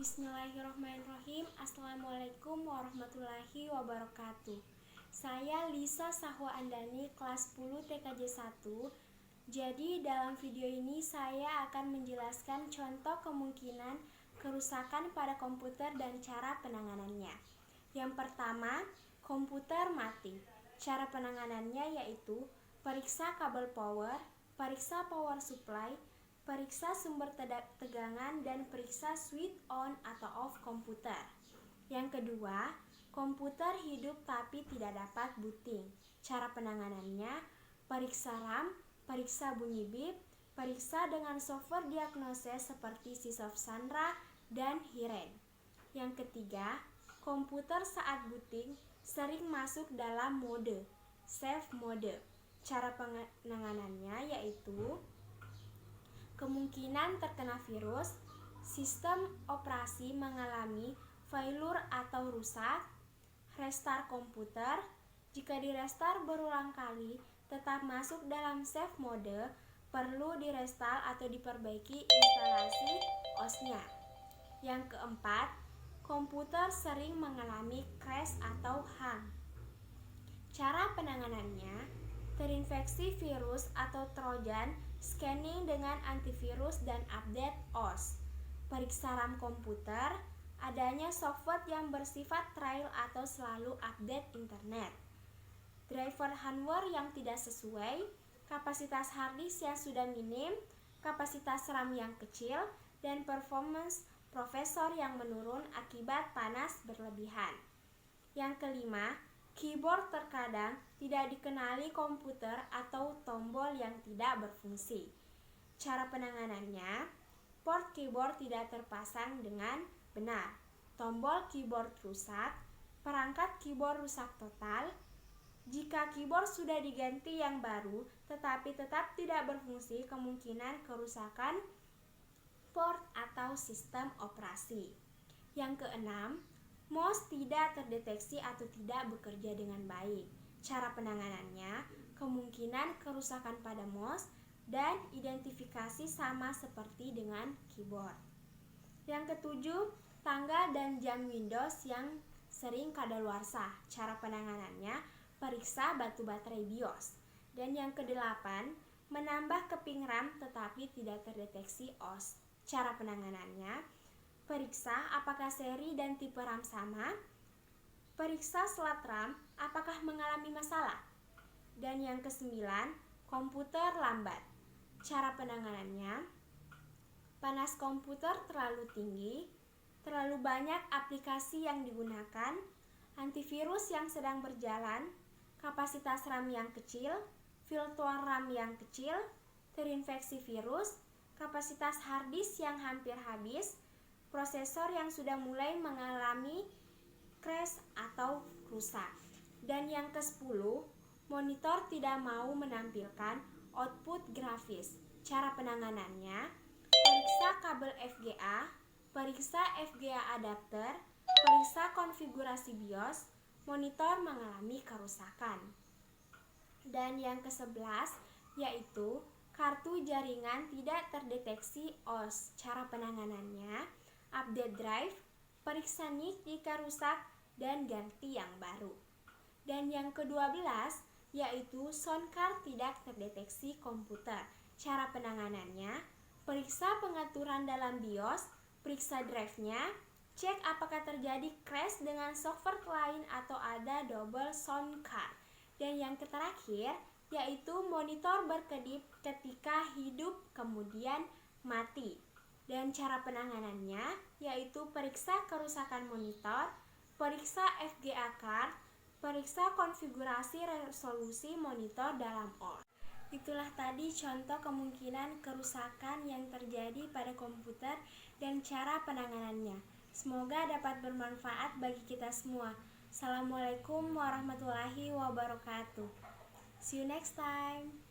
Bismillahirrahmanirrahim. Assalamualaikum warahmatullahi wabarakatuh. Saya Lisa Sahwa Andani, kelas 10 TKJ 1. Jadi dalam video ini saya akan menjelaskan contoh kemungkinan kerusakan pada komputer dan cara penanganannya. Yang pertama, komputer mati. Cara penanganannya yaitu periksa kabel power, periksa power supply, periksa sumber tegangan, dan periksa switch on atau off komputer. Yang kedua, komputer hidup tapi tidak dapat booting. Cara penanganannya, periksa RAM, periksa bunyi bip, periksa dengan software diagnosis seperti Sysoft Sandra dan Hiren. Yang ketiga, komputer saat booting sering masuk dalam mode safe mode. Cara penanganannya yaitu kemungkinan terkena virus, sistem operasi mengalami failure atau rusak, restart komputer. Jika di restart berulang kali tetap masuk dalam safe mode, perlu di restart atau diperbaiki instalasi OS-nya. Yang keempat, komputer sering mengalami crash atau hang. Cara penanganannya, terinfeksi virus atau trojan, scanning dengan antivirus dan update OS. Periksa RAM komputer, adanya software yang bersifat trial atau selalu update internet. Driver hardware yang tidak sesuai, kapasitas harddisk yang sudah minim, kapasitas RAM yang kecil, dan performance prosesor yang menurun akibat panas berlebihan. Yang kelima, keyboard terkadang tidak dikenali komputer atau tombol yang tidak berfungsi. Cara penanganannya, port keyboard tidak terpasang dengan benar, tombol keyboard rusak, perangkat keyboard rusak total. Jika keyboard sudah diganti yang baru tetapi tetap tidak berfungsi, kemungkinan kerusakan port atau sistem operasi. Yang keenam, mouse tidak terdeteksi atau tidak bekerja dengan baik. Cara penanganannya, kemungkinan kerusakan pada mouse dan identifikasi sama seperti dengan keyboard. Yang ketujuh, tanggal dan jam Windows yang sering kadaluarsa. Cara penanganannya, periksa batu baterai BIOS. Dan yang kedelapan, menambah keping RAM tetapi tidak terdeteksi OS. Cara penanganannya, periksa apakah seri dan tipe RAM sama, periksa slot RAM apakah mengalami masalah. Dan yang kesembilan, komputer lambat. Cara penanganannya, panas komputer terlalu tinggi, terlalu banyak aplikasi yang digunakan, antivirus yang sedang berjalan, kapasitas RAM yang kecil, filter RAM yang kecil, terinfeksi virus, kapasitas harddisk yang hampir habis, prosesor yang sudah mulai mengalami crash atau rusak. Dan yang ke-10, monitor tidak mau menampilkan output grafis. Cara penanganannya, periksa kabel VGA, periksa VGA adapter, periksa konfigurasi BIOS, monitor mengalami kerusakan. Dan yang ke-11 yaitu kartu jaringan tidak terdeteksi OS. Cara penanganannya, update drive, periksa NIC jika rusak, dan ganti yang baru. Dan yang ke-12 yaitu sound card tidak terdeteksi komputer. Cara penanganannya, periksa pengaturan dalam BIOS, periksa drive-nya, cek apakah terjadi crash dengan software lain atau ada double sound card. Dan yang terakhir yaitu monitor berkedip ketika hidup kemudian mati. Dan cara penanganannya yaitu periksa kerusakan monitor, periksa VGA card, periksa konfigurasi resolusi monitor dalam OS. Itulah tadi contoh kemungkinan kerusakan yang terjadi pada komputer dan cara penanganannya. Semoga dapat bermanfaat bagi kita semua. Assalamualaikum warahmatullahi wabarakatuh. See you next time.